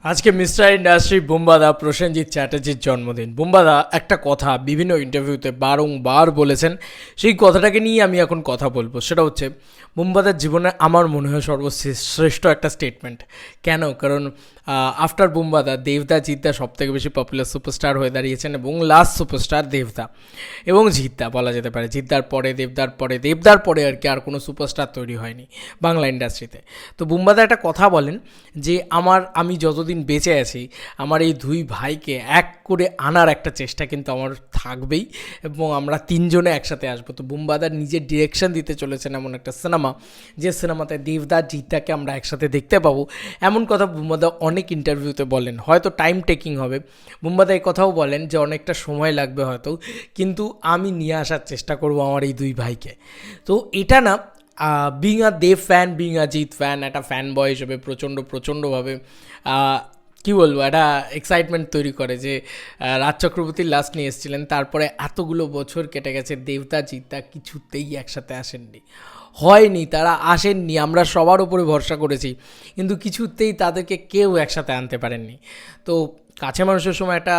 আজকে mister industry বুম্বাদা Prosenjit চ্যাটার্জির জন্মদিন। বুম্বাদা একটা কথা বিভিন্ন ইন্টারভিউতে বারংবার বলেছেন, সেই কথাটাকে নিয়ে আমি এখন কথা বলবো। সেটা হচ্ছে বুম্বাদার জীবনে আমার মনে হয় সর্বশ্রেষ্ঠ একটা স্টেটমেন্ট। কেন? কারণ আফটার বুম্বাদা দেবদা জিদ্দা সব থেকে বেশি পপুলার সুপারস্টার হয়ে দাঁড়িয়েছেন এবং লাস্ট সুপারস্টার দেবদা এবং জিদ্দা বলা যেতে পারে। জিদ্দার পরে দেবদার পরে আর কি আর কোনো সুপারস্টার তৈরি হয়নি বাংলা ইন্ডাস্ট্রিতে। তো বুম্বাদা একটা কথা বলেন যে আমি যতদিন বেঁচে আছি আমার এই দুই ভাইকে এক করে আনার একটা চেষ্টা কিন্তু আমার থাকবেই এবং আমরা তিনজনে একসাথে আসবো। তো বুম্বাদার নিজের ডিরেকশন দিতে চলেছেন এমন একটা সিনেমা, যে সিনেমাতে দেবদা জিদ্দাকে আমরা একসাথে দেখতে পাবো, এমন কথা বুম্বাদা অনেক ইন্টারভিউতে বলেন। হয়তো টাইম টেকিং হবে, বুম্বাদা এই কথাও বলেন যে অনেকটা সময় লাগবে হয়তো, কিন্তু আমি নিয়ে আসার চেষ্টা করবো আমার এই দুই ভাইকে। তো এটা না being a Dev fan, being a Jeet fan, একটা ফ্যান বয় হিসেবে প্রচণ্ডভাবে কী বলবো, একটা এক্সাইটমেন্ট তৈরি করে যে রাজ চক্রবর্তীর লাস্ট নিয়ে এসেছিলেন, তারপরে এতগুলো বছর কেটে গেছে, দেবদা জিদ্দা কিছুতেই একসাথে আসেননি, হয়নি, তারা আসেননি, আমরা সবার উপরে ভরসা করেছি, কিন্তু কিছুতেই তাদেরকে কেউ একসাথে আনতে পারেননি। তো কাছে মানুষের সময় একটা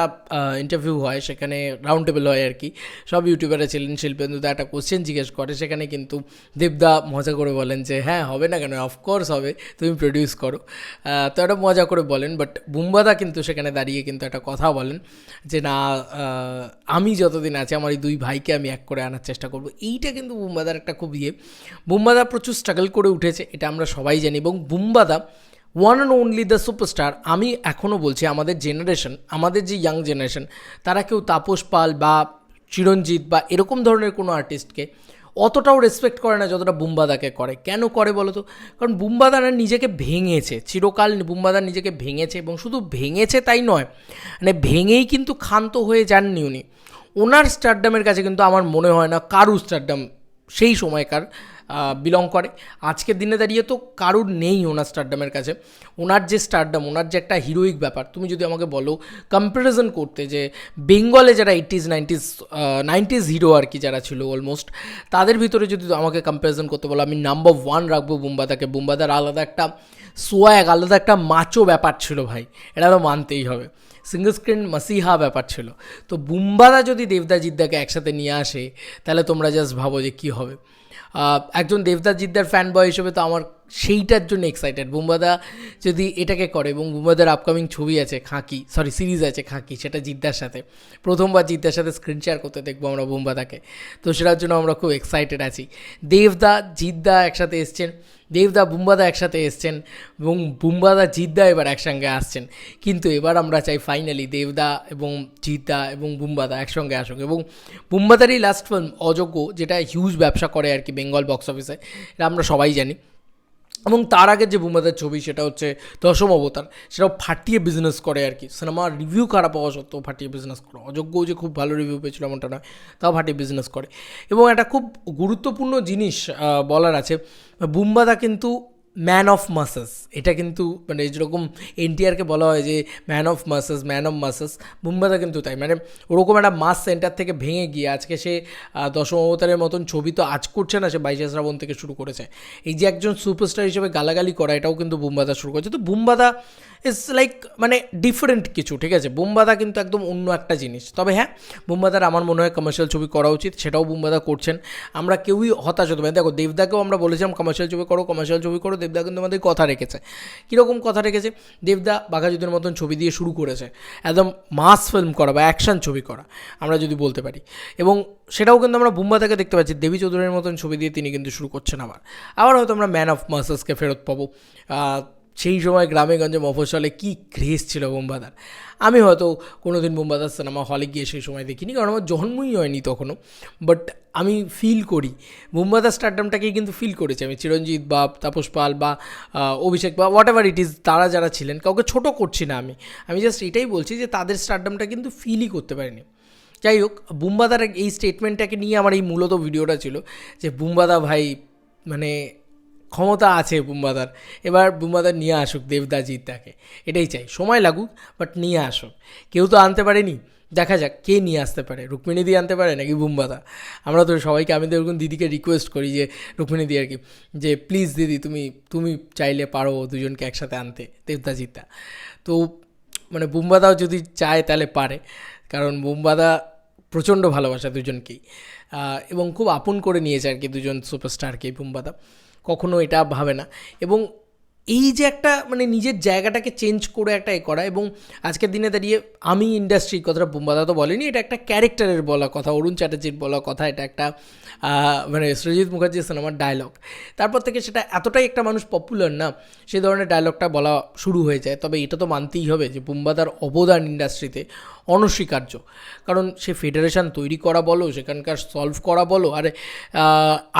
ইন্টারভিউ হয়, সেখানে রাউন্ড টেবিল হয় আর কি, সব ইউটিউবারে ছিলেন, শিল্পেন্দুদা একটা কোশ্চেন জিজ্ঞেস করে, সেখানে কিন্তু দেবদা মজা করে বলেন যে হ্যাঁ হবে না কেন, অফকোর্স হবে, তুমি প্রডিউস করো। তো একটা মজা করে বলেন, বাট বুম্বাদা কিন্তু সেখানে দাঁড়িয়ে কিন্তু একটা কথা বলেন যে না, আমি যতদিন আছি আমার এই দুই ভাইকে আমি এক করে আনার চেষ্টা করব। এইটা কিন্তু বুম্বাদার একটা খুব বুম্বাদা প্রচুর স্ট্রাগল করে উঠেছে, এটা আমরা সবাই জানি, এবং বুম্বাদা one and only the superstar. আমি এখনও বলছি আমাদের জেনারেশন, আমাদের যে ইয়াং জেনারেশন, তারা কেউ তাপস পাল বা চিরঞ্জিত বা এরকম ধরনের কোনো আর্টিস্টকে অতটাও রেসপেক্ট করে না যতটা বুম্বাদাকে করে। কেন করে বলো তো? কারণ বুম্বাদারা নিজেকে ভেঙেছে, চিরকাল বুম্বাদা নিজেকে ভেঙেছে, এবং শুধু ভেঙেছে তাই নয়, মানে ভেঙেই কিন্তু ক্ষান্ত হয়ে যাননি উনি। ওনার স্টারডামের কাছে কিন্তু আমার মনে হয় না কারু স্টারডাম সেই সময়কার বিলং করে। আজকের দিনে দাঁড়িয়ে তো কারুর নেই ওনার স্টারডামের কাছে। ওনার যে স্টারডাম, ওনার যে একটা হিরোইক ব্যাপার, তুমি যদি আমাকে বলো কম্প্যারিজন করতে, যে বেঙ্গলে যারা 80s 90s হিরো আর কি যারা ছিল অলমোস্ট, তাদের ভিতরে যদি আমাকে কম্প্যারিজন করতে বলো, আমি নাম্বার 1 রাখবো বুম্বাদাকে। বুম্বাদার আলাদা একটা সোয়াগ, আলাদা একটা মাচো ব্যাপার ছিল ভাই, এটা তো মানতেই হবে। সিঙ্গল স্ক্রিন মাসিহা ব্যাপার ছিল। তো বুম্বাদা যদি দেবদা জিদ্দাকে একসাথে নিয়ে আসে, তাহলে তোমরা জাস্ট ভাবো যে কী হবে। একজন দেবদা জিদ্দার ফ্যান বয় হিসেবে তো আমার সেইটার জন্য এক্সাইটেড। বুম্বাদা যদি এটাকে করে, এবং বুম্বাদার আপকামিং ছবি আছে খাঁকি, সিরিজ আছে খাঁকি, সেটা জিদ্দার সাথে, প্রথমবার জিদ্দার সাথে স্ক্রিন শেয়ার করতে দেখবো আমরা বুম্বাদাকে। তো সেটার জন্য আমরা খুব এক্সাইটেড আছি। দেবদা জিদ্দা একসাথে এসছেন, দেবদা বুম্বাদা একসাথে এসছেন, এবং বুম্বাদা জিদ্দা এবার একসঙ্গে আসছেন। কিন্তু এবার আমরা চাই ফাইনালি দেবদা এবং জিদ্দা এবং বুম্বাদা একসঙ্গে আসুক। এবং বুম্বাদারই লাস্ট ফিল্ম অযোগ্য, যেটা হিউজ ব্যবসা করে আর কি বেঙ্গল বক্স অফিসে, এটা আমরা সবাই জানি। এবং তার আগে যে বুম্বাদার ছবি, সেটা হচ্ছে দশম অবতার, সেটাও ফাটিয়ে বিজনেস করে আর কি। সিনেমার রিভিউ খারাপ হওয়া সত্ত্বেও ফাটিয়ে বিজনেস করে। অযোগ্যও যে খুব ভালো রিভিউ পেয়েছিল এমনটা নয়, তাও ফাটিয়ে বিজনেস করে। এবং একটা খুব গুরুত্বপূর্ণ জিনিস বলার আছে, বুম্বাদা কিন্তু ম্যান অফ মাসেস। এটা কিন্তু মানে যেরকম এনটিআরকে বলা হয় যে ম্যান অফ মাসেস, বুম্বাদা কিন্তু তাই। মানে ওরকম একটা মাস সেন্টার থেকে ভেঙে গিয়ে আজকে সে দশম অবতারের মতন ছবি তো আজ করছে না, সে 22 শ্রাবণ থেকে শুরু করেছে। এই যে একজন সুপারস্টার হিসেবে গালাগালি করা, এটাও কিন্তু বুম্বাদা শুরু করেছে। তো বুম্বাদা ইজ লাইক মানে ডিফারেন্ট কিছু, ঠিক আছে? বুম্বাদা কিন্তু একদম অন্য একটা জিনিস। তবে হ্যাঁ, বুম্বাদার আমার মনে হয় কমার্শিয়াল ছবি করা উচিত, সেটাও বুম্বাদা করছেন। আমরা কেউই হতাশ হতে পারি। দেখো, দেবদাকেও আমরা বলেছিলাম কমার্শিয়াল ছবি করো, দেবদা কিন্তু আমাদের কথা রেখেছে। কীরকম কথা রেখেছে? দেবদা বাঘাযতীনের মতন ছবি দিয়ে শুরু করেছে, একদম মাস ফিল্ম করা বা অ্যাকশন ছবি করা, আমরা যদি বলতে পারি। এবং সেটাও কিন্তু আমরা বুম্বাদাকে দেখতে পাচ্ছি, দেবী চৌধুরীর মতন ছবি দিয়ে তিনি কিন্তু শুরু করছেন। আবার হয়তো আমরা ম্যান অফ মাসেসকে ফেরত পাবো। সেই সময় গ্রামে গঞ্জে মফস্বলে কী ক্রেজ ছিল বুম্বাদার। আমি হয়তো কোনো দিন বুম্বাদার সিনেমা হলে গিয়ে সেই সময় দেখিনি, কারণ আমার জন্মই হয়নি তখনও। বাট আমি ফিল করি, বুম্বাদার স্টারডামটাকেই কিন্তু ফিল করেছি আমি। চিরঞ্জিত বা তাপস পাল বা অভিষেক বা হোয়াট এভার ইট ইজ, তারা যারা ছিলেন, কাউকে ছোটো করছি না আমি জাস্ট এটাই বলছি যে তাদের স্টারডামটা কিন্তু ফিলই করতে পারিনি। যাই হোক, বুম্বাদার এই স্টেটমেন্টটাকে নিয়ে আমার এই মূলত ভিডিওটা ছিল, যে বুম্বাদা ভাই মানে ক্ষমতা আছে বুম্বাদার, এবার বুম্বাদার নিয়ে আসুক দেবদা জিদ্দাকে, এটাই চাই। সময় লাগুক, বাট নিয়ে আসুক। কেউ তো আনতে পারেনি, দেখা যাক কে নিয়ে আসতে পারে, রুক্মিণী দি আনতে পারে নাকি বুম্বাদা। আমরা তো সবাইকে, আমি তো এরকম দিদিকে রিকোয়েস্ট করি যে রুক্মিণী দি আর কি, যে প্লিজ দিদি তুমি তুমি চাইলে পারো দুজনকে একসাথে আনতে, দেবদাজিতা। তো মানে বুম্বাদাও যদি চায় তাহলে পারে, কারণ বুম্বাদা প্রচণ্ড ভালোবাসা দুজনকেই, এবং খুব আপন করে নিয়েছে আর কি দুজন সুপারস্টারকেই বুম্বাদা, কখনো এটা ভাবে না। এবং এই যে একটা মানে নিজের জায়গাটাকে চেঞ্জ করে একটা এ করা, এবং আজকের দিনে দাঁড়িয়ে আমি ইন্ডাস্ট্রির কথাটা বুম্বাদা তো বলেনি, এটা একটা ক্যারেক্টারের বলা কথা, অরুণ চ্যাটার্জির বলা কথা, এটা একটা মানে সৃজিত মুখার্জি সিনেমার ডায়লগ। তারপর থেকে সেটা এতটাই একটা মানুষ পপুলার না, সে ধরনের ডায়লগটা বলা শুরু হয়ে যায়। তবে এটা তো মানতেই হবে যে বুম্বাদার অবদান ইন্ডাস্ট্রিতে অনস্বীকার্য, কারণ সে ফেডারেশন তৈরি করা বলো, সেখানকার সলভ করা বলো,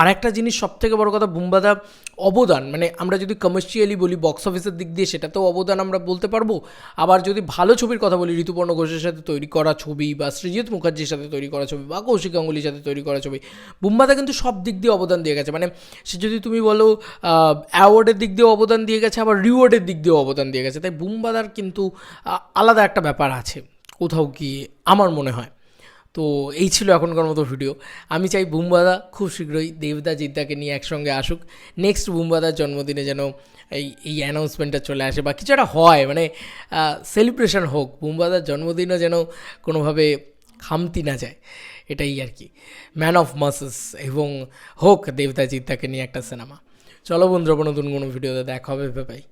আর একটা জিনিস সবথেকে বড় কথা, বুম্বাদা অবদান মানে আমরা যদি কমার্শিয়ালি বলি, বক্স অফিসের দিক দিয়ে সেটাতেও অবদান আমরা বলতে পারবো। আবার যদি ভালো ছবির কথা বলি, ঋতুপর্ণ ঘোষের সাথে তৈরি করা ছবি, বা সৃজিত মুখার্জির সাথে তৈরি করা ছবি, বা কৌশিক গাঙ্গুলির সাথে তৈরি করা ছবি, বুম্বাদা কিন্তু সব দিক দিয়ে অবদান দিয়ে গেছে। মানে সে যদি তুমি বলো অ্যাওয়ার্ডের দিক দিয়েও অবদান দিয়ে গেছে, আবার রিওয়ার্ডের দিক দিয়েও অবদান দিয়ে গেছে। তাই বুম্বাদার কিন্তু আলাদা একটা ব্যাপার আছে কোথাও গিয়ে, আমার মনে হয়। তো এই ছিল এখনকার মতো ভিডিও। আমি চাই বুম্বাদা খুব শীঘ্রই দেবদা জিদ্দাকে নিয়ে একসঙ্গে আসুক, নেক্সট বুম্বাদার জন্মদিনে যেন এই অ্যানাউন্সমেন্টটা চলে আসে, বা কিছু একটা হয়, মানে সেলিব্রেশন হোক, বুম্বাদার জন্মদিনও যেন কোনোভাবে খামতি না যায়, এটাই আর কি। ম্যান অফ মাসেস, এবং হোক দেবদা জিদ্দাকে নিয়ে একটা সিনেমা। চলো বন্ধুরা, নতুন কোনো ভিডিওতে দেখা হবে, বাই।